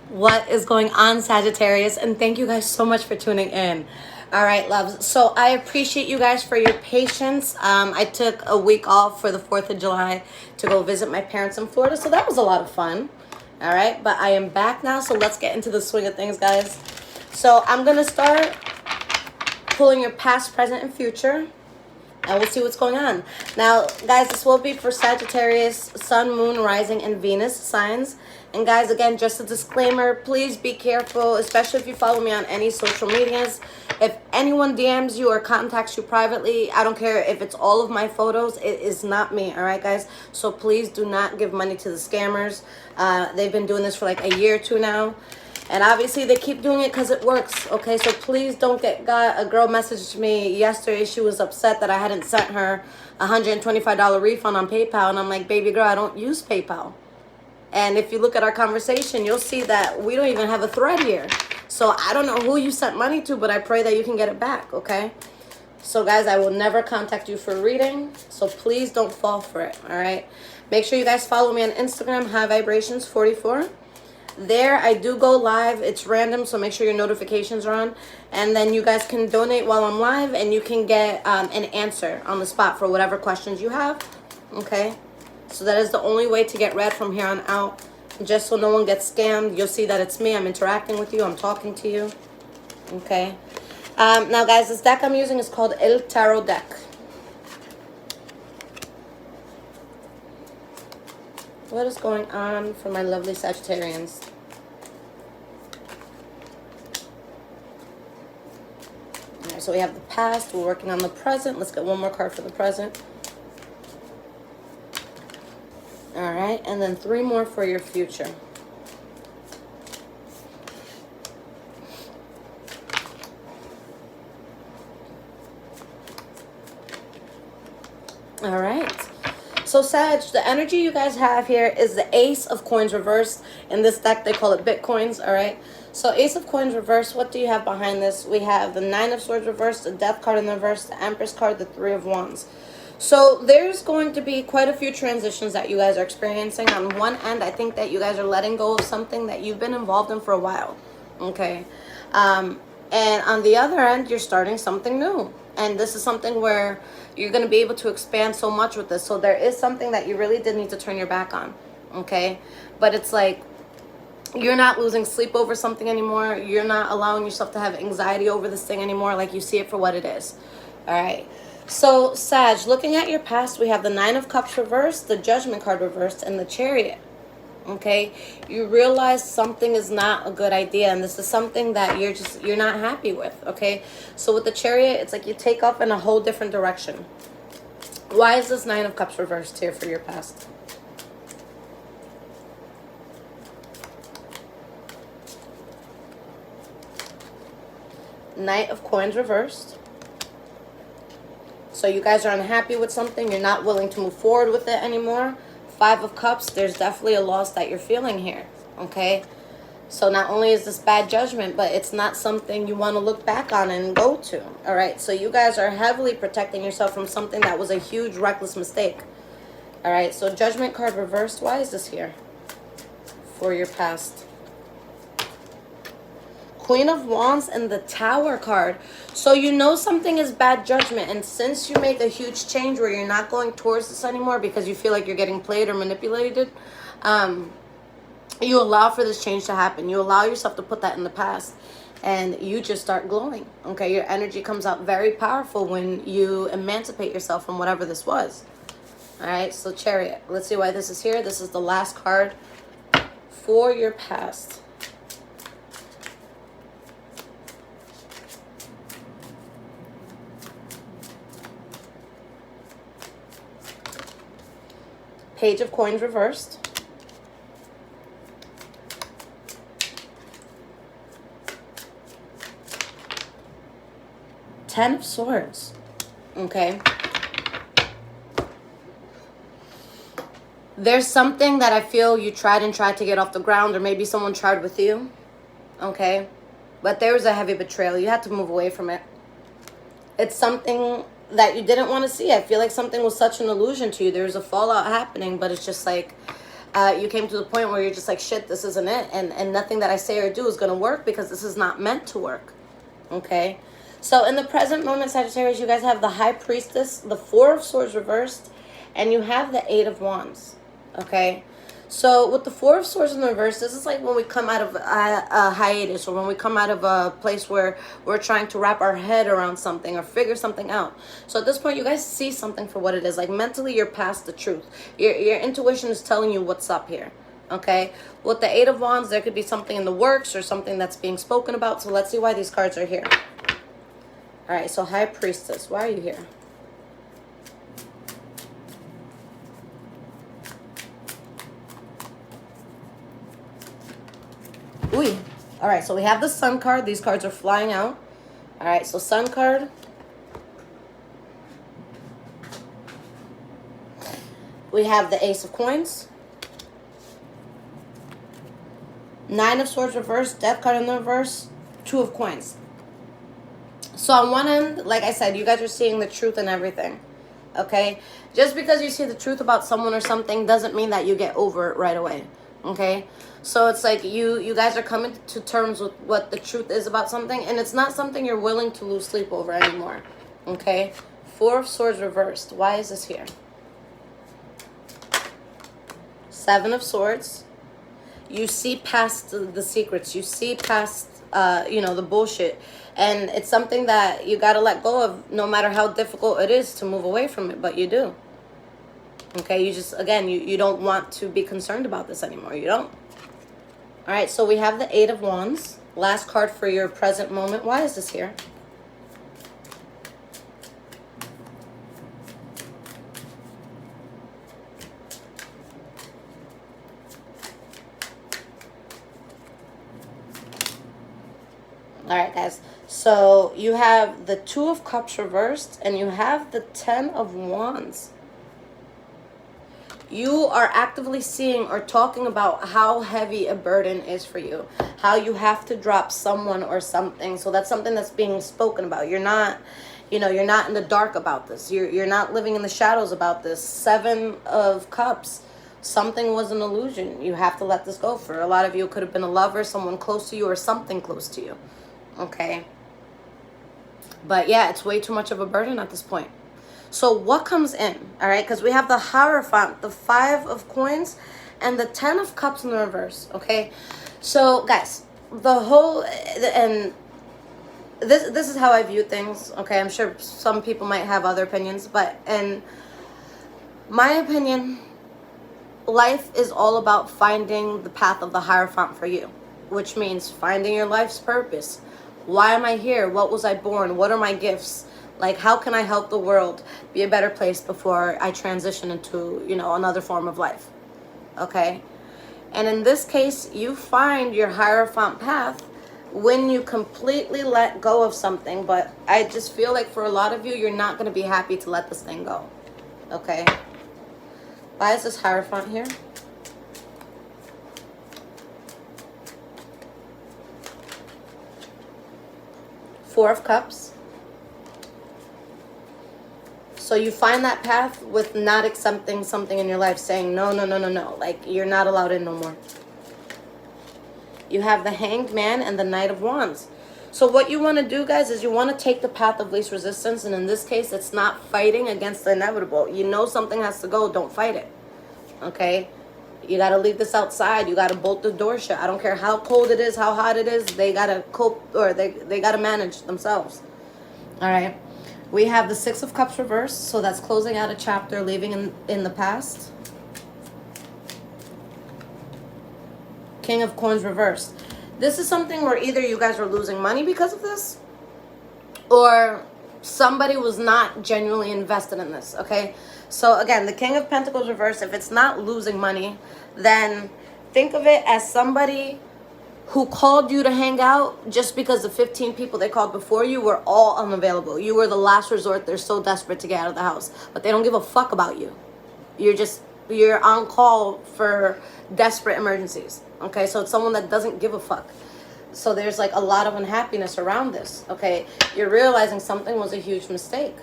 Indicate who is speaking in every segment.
Speaker 1: What is going on, Sagittarius? And thank you guys so much for tuning in. All right, loves. So I appreciate you guys for your patience. I took a week off for the 4th of July to go visit my parents in Florida, so that was a lot of fun. All right, but I am back now, so let's get into the swing of things, guys. So I'm going to start pulling your past, present, and future, and we'll see what's going on. Now, guys, this will be for Sagittarius, Sun, Moon, Rising, and Venus signs. And guys, again, just a disclaimer, please be careful, especially if you follow me on any social medias. If anyone DMs you or contacts you privately, I don't care if it's all of my photos, it is not me, all right, guys? So please do not give money to the scammers. They've been doing this for like a year or two now. And obviously they keep doing it because it works, okay? So please don't get got. A girl messaged me yesterday. She was upset that I hadn't sent her a $125 refund on PayPal. And I'm like, baby girl, I don't use PayPal. And if you look at our conversation, you'll see that we don't even have a thread here. So I don't know who you sent money to, but I pray that you can get it back, okay? So guys, I will never contact you for a reading. So please don't fall for it, all right? Make sure you guys follow me on Instagram, High Vibrations 44. There I do go live. It's random, so make sure your notifications are on. And then you guys can donate while I'm live, and you can get an answer on the spot for whatever questions you have, okay? So that is the only way to get read from here on out. Just so no one gets scammed. You'll see that it's me. I'm interacting with you. I'm talking to you. Okay. Now, guys, this deck I'm using is called El Tarot deck. What is going on for my lovely Sagittarians? All right, so we have the past. We're working on the present. Let's get one more card for the present. All right, and then 3 more for your future. All right. So, Sag, the energy you guys have here is the Ace of Coins reversed. In this deck, they call it Bitcoins, all right? So, Ace of Coins reversed, what do you have behind this? We have the 9 of Swords reversed, the Death card in the reverse, the Empress card, the 3 of Wands. So there's going to be quite a few transitions that you guys are experiencing. On one end, I think that you guys are letting go of something that you've been involved in for a while, okay? And on the other end, you're starting something new. And this is something where you're going to be able to expand so much with this. So there is something that you really did need to turn your back on, okay? But it's like you're not losing sleep over something anymore. You're not allowing yourself to have anxiety over this thing anymore. Like, you see it for what it is, all right? So, Sag, looking at your past, we have the 9 of Cups reversed, the Judgment card reversed, and the Chariot. Okay? You realize something is not a good idea, and this is something that you're not happy with, okay? So with the Chariot, it's like you take off in a whole different direction. Why is this 9 of Cups reversed here for your past? Knight of Coins reversed. So you guys are unhappy with something. You're not willing to move forward with it anymore. 5 of Cups. There's definitely a loss that you're feeling here. Okay. So not only is this bad judgment, but it's not something you want to look back on and go to. All right. So you guys are heavily protecting yourself from something that was a huge reckless mistake. All right. So Judgment card reversed. Why is this here for your past? Queen of Wands and the Tower card. So you know something is bad judgment. And since you make a huge change where you're not going towards this anymore because you feel like you're getting played or manipulated, you allow for this change to happen. You allow yourself to put that in the past. And you just start glowing. Okay, your energy comes out very powerful when you emancipate yourself from whatever this was. All right, so Chariot. Let's see why this is here. This is the last card for your past. Page of Coins reversed. Ten of Swords. Okay. There's something that I feel you tried to get off the ground, or maybe someone tried with you. Okay. But there was a heavy betrayal. You had to move away from it. It's something that you didn't want to see. I feel like something was such an illusion to you. There was a fallout happening, but it's just like, You came to the point where you're just like, shit, this isn't it. And nothing that I say or do is going to work because this is not meant to work. Okay? So in the present moment, Sagittarius, you guys have the High Priestess, the Four of Swords reversed, and you have the Eight of Wands. Okay? So with the Four of Swords in the reverse, this is like when we come out of a hiatus, or when we come out of a place where we're trying to wrap our head around something or figure something out. So at this point, you guys see something for what it is. Like mentally, you're past the truth. Your intuition is telling you what's up here. Okay? With the Eight of Wands, there could be something in the works or something that's being spoken about. So let's see why these cards are here. All right, so High Priestess, why are you here? Ooh. All right, so we have the Sun card. These cards are flying out. All right, so Sun card. We have the Ace of Coins. Nine of Swords reversed. Death card in the reverse. Two of Coins. So on one end, like I said, you guys are seeing the truth in everything. Okay? Just because you see the truth about someone or something doesn't mean that you get over it right away. Okay? So it's like you guys are coming to terms with what the truth is about something, and it's not something you're willing to lose sleep over anymore. Okay? Four of Swords reversed. Why is this here? Seven of Swords. You see past the secrets. You see past, the bullshit. And it's something that you got to let go of no matter how difficult it is to move away from it, but you do. Okay? You just, again, you don't want to be concerned about this anymore. You don't. All right, so we have the Eight of Wands. Last card for your present moment. Why is this here? All right, guys. So you have the Two of Cups reversed, and you have the Ten of Wands. You are actively seeing or talking about how heavy a burden is for you, how you have to drop someone or something. So that's something that's being spoken about. You're not, you're not in the dark about this. You're not living in the shadows about this. Seven of Cups. Something was an illusion. You have to let this go. For a lot of you, it could have been a lover, someone close to you, or something close to you. Okay? But yeah, it's way too much of a burden at this point. So what comes in, all right? Because we have the Hierophant, the Five of Coins, and the Ten of Cups in the reverse, okay? So, guys, and this is how I view things, okay? I'm sure some people might have other opinions, but in my opinion, life is all about finding the path of the Hierophant for you, which means finding your life's purpose. Why am I here? What was I born? What are my gifts? Like, how can I help the world be a better place before I transition into, another form of life? Okay? And in this case, you find your Hierophant path when you completely let go of something. But I just feel like for a lot of you, you're not going to be happy to let this thing go. Okay? Why is this Hierophant here? Four of Cups. So you find that path with not accepting something in your life, saying, no. Like, you're not allowed in no more. You have the Hanged Man and the Knight of Wands. So what you want to do, guys, is you want to take the path of least resistance. And in this case, it's not fighting against the inevitable. You know something has to go. Don't fight it. Okay? You got to leave this outside. You got to bolt the door shut. I don't care how cold it is, how hot it is. They got to cope, or they got to manage themselves. All right? We have the Six of Cups reversed, so that's closing out a chapter, leaving in the past. King of Coins reversed. This is something where either you guys are losing money because of this, or somebody was not genuinely invested in this, okay? So again, the King of Pentacles reversed, if it's not losing money, then think of it as somebody who called you to hang out just because the 15 people they called before you were all unavailable. You were the last resort. They're so desperate to get out of the house, but they don't give a fuck about you. You're on call for desperate emergencies. Okay, so it's someone that doesn't give a fuck. So there's like a lot of unhappiness around this. Okay, you're realizing something was a huge mistake.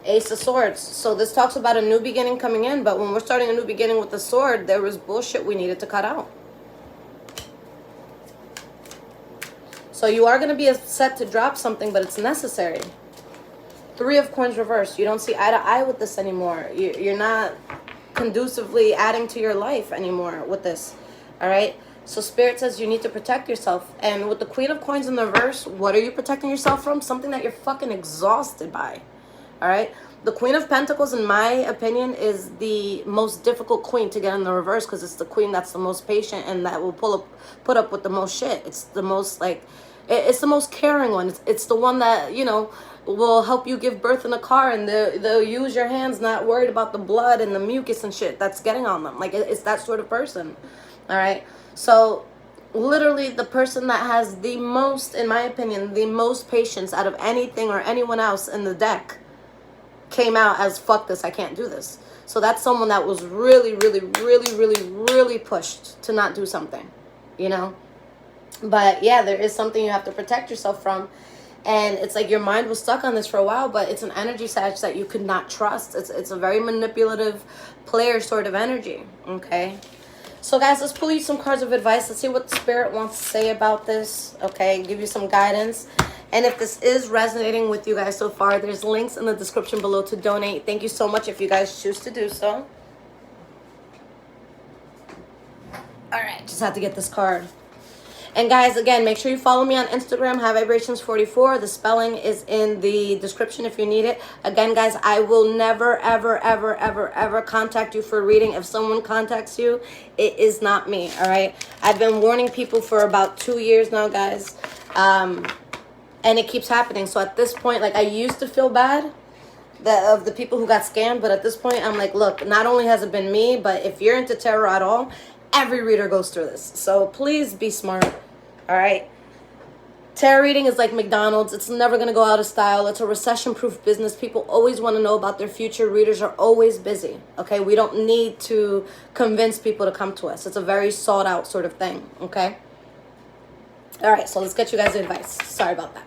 Speaker 1: Ace of Swords. So this talks about a new beginning coming in, but when we're starting a new beginning with the sword, there was bullshit we needed to cut out. So you are going to be set to drop something, but it's necessary. Three of Coins reversed. You don't see eye to eye with this anymore. You're not conducively adding to your life anymore with this. All right? So Spirit says you need to protect yourself. And with the Queen of Coins in the reverse, what are you protecting yourself from? Something that you're fucking exhausted by. All right? The Queen of Pentacles, in my opinion, is the most difficult queen to get in the reverse, because it's the queen that's the most patient and that will put up with the most shit. It's the most, like, it's the most caring one. It's the one that, you know, will help you give birth in a car, and they'll use your hands, not worried about the blood and the mucus and shit that's getting on them. Like, it's that sort of person. All right? So literally the person that has the most, in my opinion, the most patience out of anything or anyone else in the deck came out as, fuck this, I can't do this. So that's someone that was really, really, really, really, really pushed to not do something, you know? But yeah, there is something you have to protect yourself from. And it's like your mind was stuck on this for a while, but it's an energy, Sag, that you could not trust. It's a very manipulative player sort of energy, okay? So guys, let's pull you some cards of advice. Let's see what Spirit wants to say about this, okay? Give you some guidance. And if this is resonating with you guys so far, there's links in the description below to donate. Thank you so much if you guys choose to do so. All right, just have to get this card. And guys, again, make sure you follow me on Instagram, High Vibrations 44. The spelling is in the description if you need it. Again, guys, I will never, ever, ever, ever, ever contact you for a reading. If someone contacts you, it is not me, all right? I've been warning people for about 2 years now, guys. And it keeps happening. So at this point, like, I used to feel bad of the people who got scammed. But at this point, I'm like, look, not only has it been me, but if you're into tarot at all, every reader goes through this. So please be smart. All right. Tarot reading is like McDonald's. It's never going to go out of style. It's a recession-proof business. People always want to know about their future. Readers are always busy. Okay. We don't need to convince people to come to us. It's a very sought out sort of thing. Okay. All right. So let's get you guys advice. Sorry about that.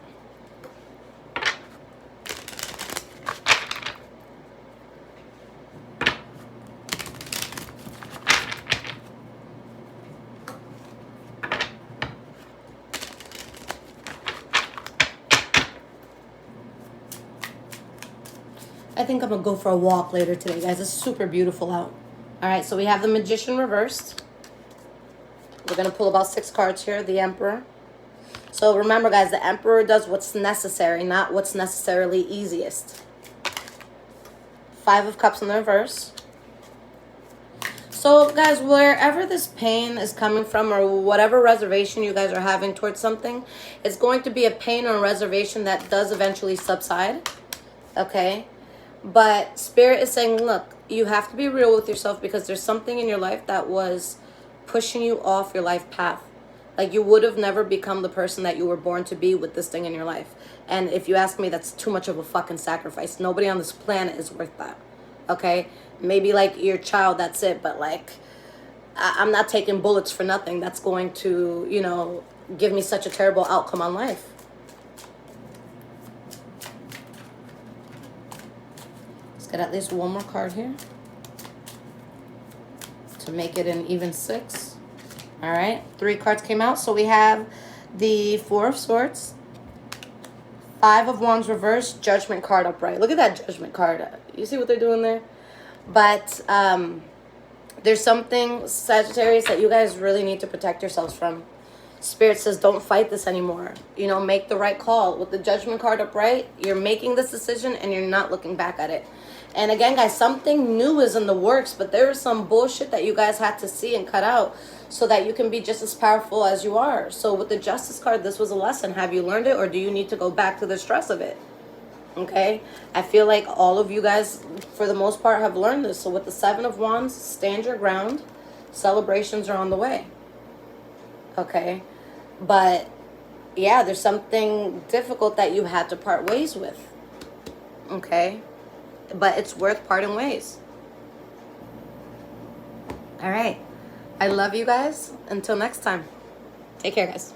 Speaker 1: I think I'm going to go for a walk later today, guys. It's super beautiful out. All right, so we have the Magician reversed. We're going to pull about 6 cards here. The Emperor. So remember, guys, the Emperor does what's necessary, not what's necessarily easiest. 5 of Cups in the reverse. So, guys, wherever this pain is coming from or whatever reservation you guys are having towards something, it's going to be a pain or a reservation that does eventually subside. Okay? But Spirit is saying, look, you have to be real with yourself, because there's something in your life that was pushing you off your life path. Like, you would have never become the person that you were born to be with this thing in your life. And if you ask me, that's too much of a fucking sacrifice. Nobody on this planet is worth that. Okay? Maybe, like, your child, that's it. But, like, I'm not taking bullets for nothing. That's going to, you know, give me such a terrible outcome on life. Get at least one more card here to make it an even 6. All right, 3 cards came out. So we have the 4 of Swords, 5 of Wands reversed, Judgment card upright. Look at that Judgment card. You see what they're doing there? But there's something, Sagittarius, that you guys really need to protect yourselves from. Spirit says don't fight this anymore. You know, make the right call. With the Judgment card upright, you're making this decision and you're not looking back at it. And again, guys, something new is in the works, but there is some bullshit that you guys had to see and cut out so that you can be just as powerful as you are. So with the Justice card, this was a lesson. Have you learned it, or do you need to go back to the stress of it? Okay? I feel like all of you guys, for the most part, have learned this. So with the 7 of Wands, stand your ground. Celebrations are on the way. Okay? But, yeah, there's something difficult that you had to part ways with. Okay? But it's worth parting ways. All right. I love you guys. Until next time. Take care, guys.